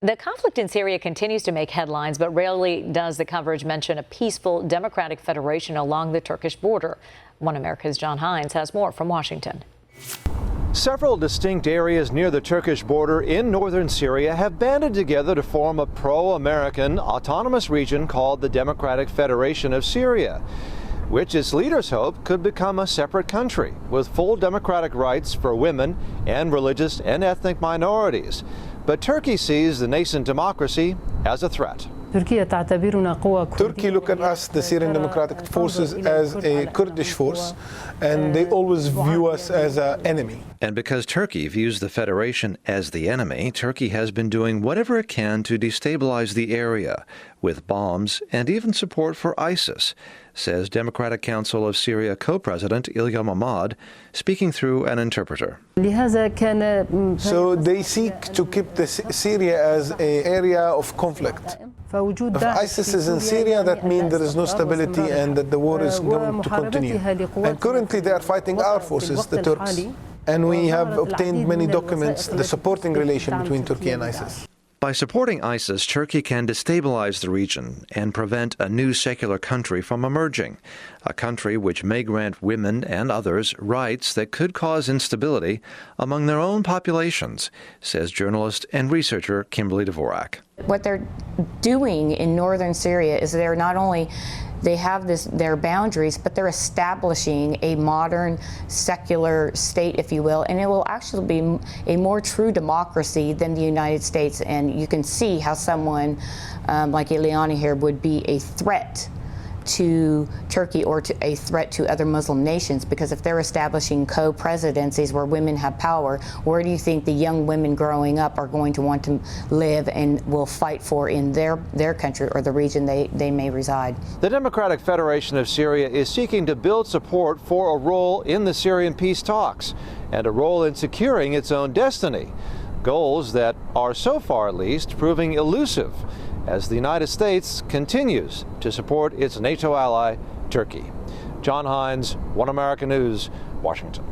The conflict in Syria continues to make headlines, but rarely does the coverage mention a peaceful democratic federation along the Turkish border. One America's John Hines has more from Washington. Several distinct areas near the Turkish border in northern Syria have banded together to form a pro-American autonomous region called the Democratic Federation of Syria, which its leaders hope could become a separate country with full democratic rights for women and religious and ethnic minorities. But Turkey sees the nascent democracy as a threat. Turkey look at us, the Syrian Democratic Forces, as a Kurdish force, and they always view us as an enemy. And because Turkey views the Federation as the enemy, Turkey has been doing whatever it can to destabilize the area, with bombs and even support for ISIS, says Democratic Council of Syria co-president Ilham Ahmed, speaking through an interpreter. So they seek to keep Syria as an area of conflict. If ISIS is in Syria, that means there is no stability and that the war is going to continue. And currently they are fighting our forces, the Turks. And we have obtained many documents, the supporting relation between Turkey and ISIS. By supporting ISIS, Turkey can destabilize the region and prevent a new secular country from emerging, a country which may grant women and others rights that could cause instability among their own populations, says journalist and researcher Kimberly Dvorak. What they're doing in northern Syria is they're not only they have their boundaries, but they're establishing a modern secular state, if you will, and it will actually be a more true democracy than the United States. And you can see how someone like Ilham here would be a threat to Turkey or to a threat to other Muslim nations, because if they're establishing co-presidencies where women have power, where do you think the young women growing up are going to want to live and will fight for in their country or the region they may reside? The Democratic Federation of Syria is seeking to build support for a role in the Syrian peace talks and a role in securing its own destiny, goals that are so far at least proving elusive as the United States continues to support its NATO ally, Turkey. John Hines, One America News, Washington.